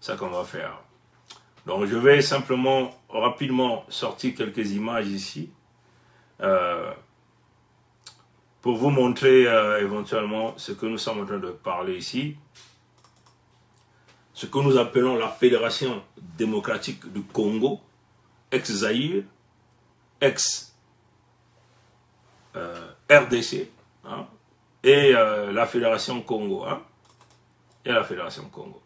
ça qu'on va faire. Donc je vais simplement rapidement sortir quelques images ici pour vous montrer éventuellement ce que nous sommes en train de parler ici. Ce que nous appelons la Fédération démocratique du Congo, ex-Zaïre, ex-RDC, hein, et la Fédération Congo. Hein, et la Fédération Congo.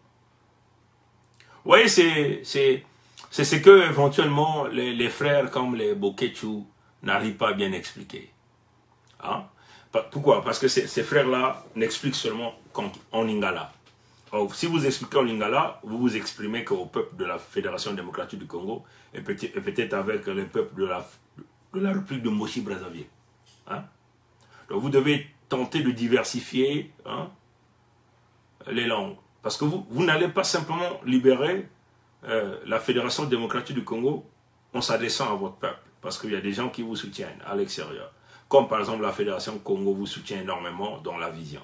Vous voyez, c'est ce que éventuellement les frères comme les Boketchou n'arrivent pas à bien expliquer. Hein? Pourquoi? Parce que ces frères-là n'expliquent seulement en lingala. Alors, si vous expliquez en lingala, vous vous exprimez qu'au peuple de la Fédération démocratique du Congo et peut-être avec le peuple de la République de Moshi-Brazzaville. Hein? Donc vous devez tenter de diversifier, hein, les langues. Parce que vous n'allez pas simplement libérer la Fédération démocratique du Congo en s'adressant à votre peuple. Parce qu'il y a des gens qui vous soutiennent à l'extérieur. Comme par exemple la Fédération Congo vous soutient énormément dans la vision.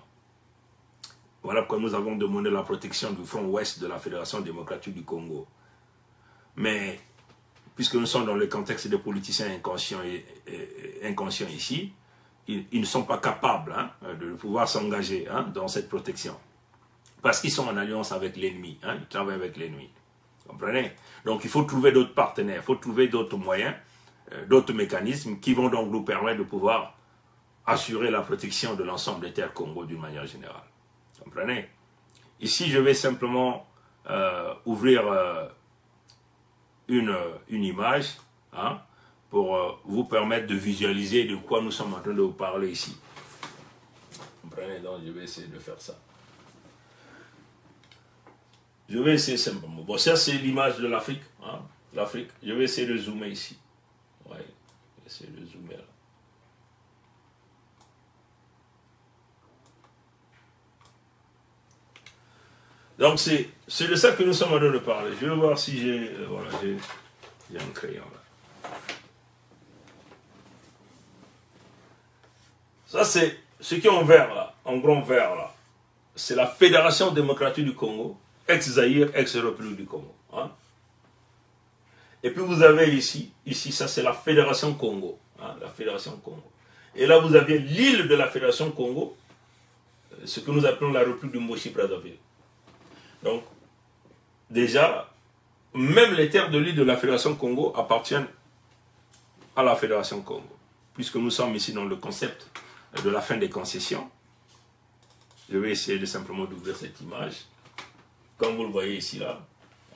Voilà pourquoi nous avons demandé la protection du front ouest de la Fédération démocratique du Congo. Mais, puisque nous sommes dans le contexte des politiciens inconscients ici, ils ne sont pas capables, hein, de pouvoir s'engager, hein, dans cette protection. Parce qu'ils sont en alliance avec l'ennemi, hein, ils travaillent avec l'ennemi. Comprenez? Donc il faut trouver d'autres partenaires, il faut trouver d'autres moyens, d'autres mécanismes qui vont donc nous permettre de pouvoir assurer la protection de l'ensemble des terres Congo d'une manière générale. Comprenez? Ici, je vais simplement ouvrir une image, hein, pour vous permettre de visualiser de quoi nous sommes en train de vous parler ici. Comprenez? Donc, je vais essayer de faire ça. Je vais essayer simplement. Bon, ça, c'est l'image de l'Afrique. Hein, l'Afrique. Je vais essayer de zoomer ici. Ouais, je vais essayer de zoomer là. Donc, c'est de ça que nous sommes en train de parler. Je vais voir si j'ai... voilà, j'ai un crayon là. Ça, c'est ce qui est en vert là, en grand vert là. C'est la Fédération démocratique du Congo, ex-Zaïre, ex-République du Congo. Hein? Et puis vous avez ici ça c'est la Fédération Congo. Hein, la Fédération Congo. Et là vous avez l'île de la Fédération Congo, ce que nous appelons la République de Moshi-Brazzaville. Donc, déjà, même les terres de l'île de la Fédération Congo appartiennent à la Fédération Congo. Puisque nous sommes ici dans le concept de la fin des concessions. Je vais essayer de simplement d'ouvrir cette image. Comme vous le voyez ici, là.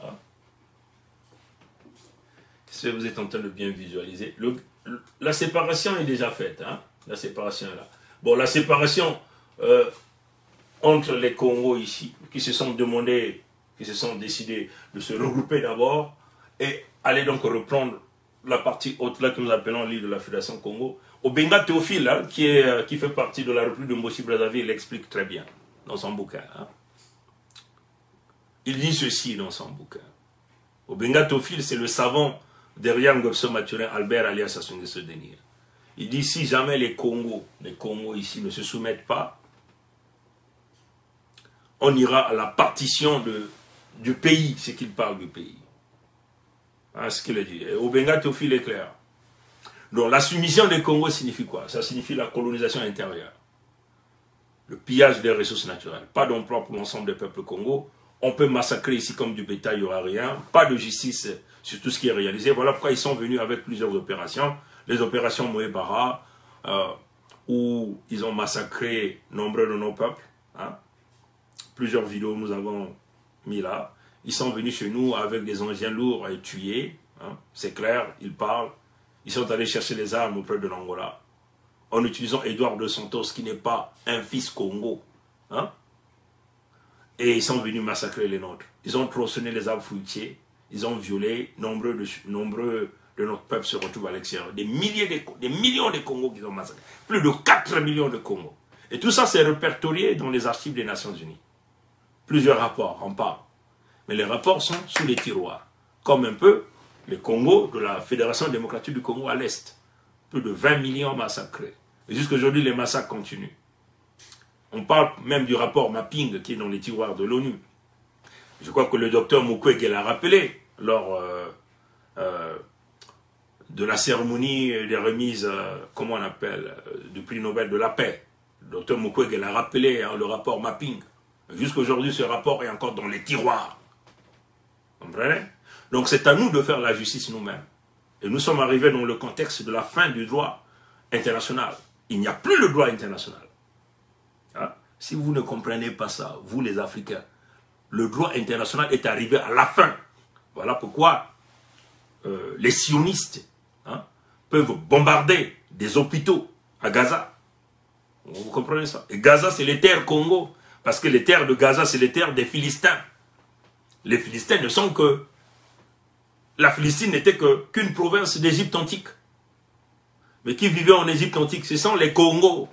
Hein. Si vous êtes en train de bien visualiser. La séparation est déjà faite. Hein. La séparation est là. Bon, la séparation entre les Congos ici, qui se sont décidés de se regrouper d'abord et aller donc reprendre la partie haute là que nous appelons l'île de la Fédération Congo. Obenga Théophile, hein, qui fait partie de la République de Moshi-Brazzaville, l'explique très bien dans son bouquin. Hein. Il dit ceci dans son bouquin. Obenga Théophile, c'est le savant derrière Ngobso Mathurin Albert alias Sassou Nguesso Denir. Il dit si jamais les Congos ici ne se soumettent pas, on ira à la partition du pays, c'est qu'il parle du pays. Hein, ce qu'il a dit. Et Obenga Théophile est clair. Donc la soumission des Congos signifie quoi? Ça signifie la colonisation intérieure. Le pillage des ressources naturelles. Pas d'emploi pour l'ensemble des peuples Congo. On peut massacrer ici comme du bétail, il n'y aura rien. Pas de justice sur tout ce qui est réalisé. Voilà pourquoi ils sont venus avec plusieurs opérations. Les opérations Moebara, où ils ont massacré nombreux de nos peuples. Hein. Plusieurs vidéos nous avons mis là. Ils sont venus chez nous avec des engins lourds et tués. Hein. C'est clair, ils parlent. Ils sont allés chercher les armes auprès de l'Angola. En utilisant Edouard de Santos, qui n'est pas un fils Congo. Hein. Et ils sont venus massacrer les nôtres. Ils ont tronçonné les arbres fruitiers. Ils ont violé. Nombreux de notre peuple se retrouvent à l'extérieur. Des millions de Congos qu'ils ont massacrés. Plus de 4 millions de Congos. Et tout ça, c'est répertorié dans les archives des Nations Unies. Plusieurs rapports en parlent. Mais les rapports sont sous les tiroirs. Comme un peu les Congos de la Fédération démocratique du Congo à l'Est. Plus de 20 millions massacrés. Et jusqu'aujourd'hui, les massacres continuent. On parle même du rapport mapping qui est dans les tiroirs de l'ONU. Je crois que le docteur Mukwege l'a rappelé lors de la cérémonie des remises, comment on appelle, du prix Nobel de la paix. Le docteur Mukwege l'a rappelé, hein, le rapport mapping. Jusqu'aujourd'hui, ce rapport est encore dans les tiroirs. Vous comprenez? Donc c'est à nous de faire la justice nous-mêmes. Et nous sommes arrivés dans le contexte de la fin du droit international. Il n'y a plus le droit international. Hein? Si vous ne comprenez pas ça, vous les Africains, le droit international est arrivé à la fin. Voilà pourquoi les sionistes peuvent bombarder des hôpitaux à Gaza. Vous comprenez ça? Et Gaza, c'est les terres Congo. Parce que les terres de Gaza, c'est les terres des Philistins. Les Philistins ne sont que... La Philistine n'était qu'une province d'Égypte antique. Mais qui vivait en Égypte antique? Ce sont les Congos.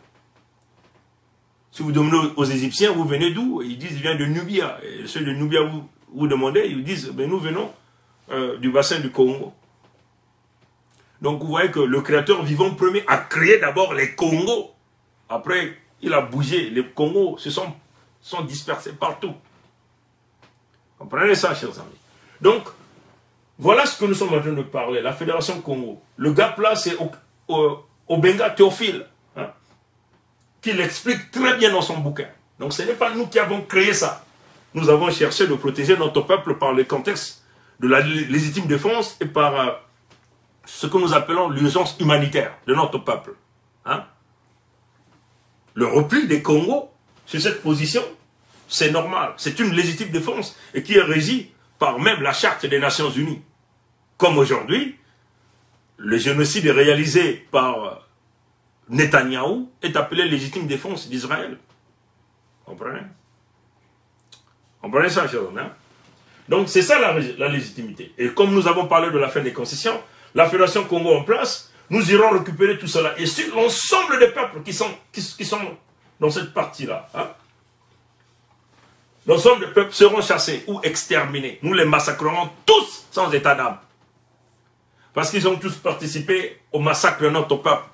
Si vous demandez aux Égyptiens, vous venez d'où? Ils disent, ils viennent de Nubia. Et ceux de Nubia, vous demandez, ils disent, ben, nous venons du bassin du Congo. Donc vous voyez que le créateur vivant premier a créé d'abord les Congos. Après, il a bougé. Les Congos se sont dispersés partout. Comprenez ça, chers amis. Donc, voilà ce que nous sommes en train de parler. La Fédération Congo. Le gars là, c'est Obenga Théophile. Hein, qui l'explique très bien dans son bouquin. Donc ce n'est pas nous qui avons créé ça. Nous avons cherché de protéger notre peuple par le contexte de la légitime défense et par ce que nous appelons l'urgence humanitaire de notre peuple. Hein? Le repli des Congos sur cette position, c'est normal. C'est une légitime défense et qui est régie par même la charte des Nations Unies. Comme aujourd'hui, le génocide réalisé par Netanyahou est appelé légitime défense d'Israël. Comprenez? Comprenez ça, chers amis? Hein? Donc c'est ça la légitimité. Et comme nous avons parlé de la fin des concessions, la Fédération Congo en place, nous irons récupérer tout cela. Et sur l'ensemble des peuples qui sont dans cette partie-là, hein? L'ensemble des peuples seront chassés ou exterminés. Nous les massacrerons tous sans état d'âme. Parce qu'ils ont tous participé au massacre de notre peuple.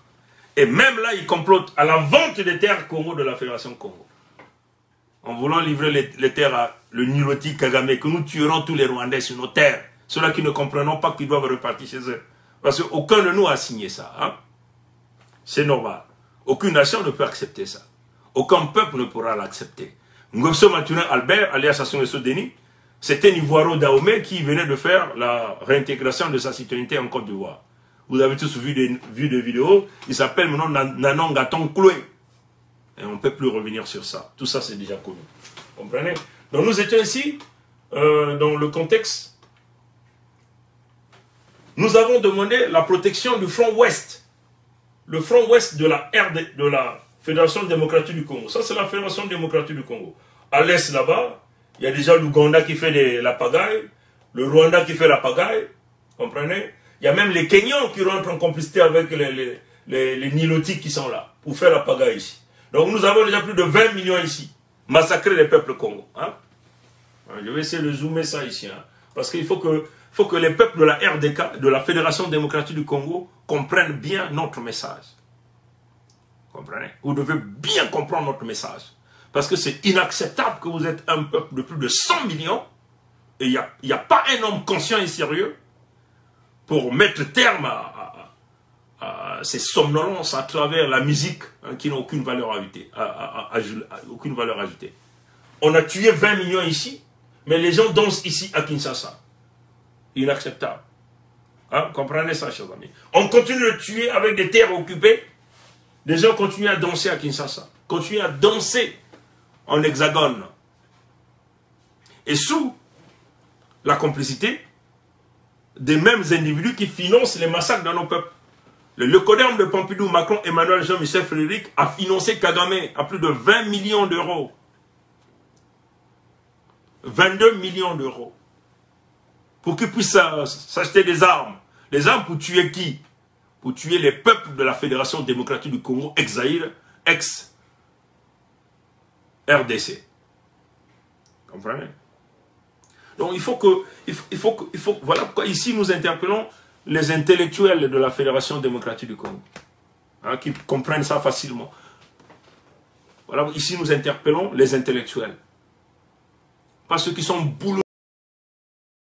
Et même là, ils complotent à la vente des terres Congo de la Fédération Congo. En voulant livrer les terres à le Niloti Kagame, que nous tuerons tous les Rwandais sur nos terres. Ceux-là qui ne comprennent pas qu'ils doivent repartir chez eux. Parce qu'aucun de nous a signé ça. Hein? C'est normal. Aucune nation ne peut accepter ça. Aucun peuple ne pourra l'accepter. Ngobso Maturin Albert, alias Sassou Nguesso Denis, c'était un Ivoiro Dahomey qui venait de faire la réintégration de sa citoyenneté en Côte d'Ivoire. Vous avez tous vu des vidéos. Il s'appelle maintenant Nanon Gaton Kloué. Et on ne peut plus revenir sur ça. Tout ça, c'est déjà connu. Vous comprenez? Donc nous étions ici, dans le contexte. Nous avons demandé la protection du front ouest. Le front ouest de la Fédération démocratique du Congo. Ça, c'est la Fédération démocratique du Congo. À l'est, là-bas, il y a déjà l'Ouganda qui fait la pagaille, le Rwanda qui fait la pagaille. Comprenez? Il y a même les Kenyans qui rentrent en complicité avec les Nilotiques qui sont là, pour faire la pagaille ici. Donc nous avons déjà plus de 20 millions ici, massacrer les peuples Congo. Hein? Je vais essayer de zoomer ça ici, hein? Parce qu'il faut que les peuples de la RDK, de la Fédération démocratique du Congo, comprennent bien notre message. Comprenez? Vous devez bien comprendre notre message. Parce que c'est inacceptable que vous êtes un peuple de plus de 100 millions, et il n'y a pas un homme conscient et sérieux pour mettre terme à ces somnolences à travers la musique, hein, qui n'a aucune valeur ajoutée, aucune valeur ajoutée. On a tué 20 millions ici, mais les gens dansent ici à Kinshasa. Inacceptable. Hein, comprenez ça, chers amis. On continue de tuer avec des terres occupées. Les gens continuent à danser à Kinshasa. Continuent à danser en hexagone. Et sous la complicité des mêmes individus qui financent les massacres dans nos peuples. Le Lecoderme de Pompidou, Macron, Emmanuel, Jean-Michel Frédéric a financé Kagame à plus de 20 millions d'euros. 22 millions d'euros. Pour qu'ils puissent s'acheter des armes. Des armes pour tuer qui? Pour tuer les peuples de la Fédération démocratique du Congo, ex-Zaïre, ex-RDC. Comprenez? Donc il faut voilà pourquoi ici nous interpellons les intellectuels de la Fédération démocratique du Congo, hein, qui comprennent ça facilement. Voilà, ici nous interpellons les intellectuels. Pas ceux qui sont boulot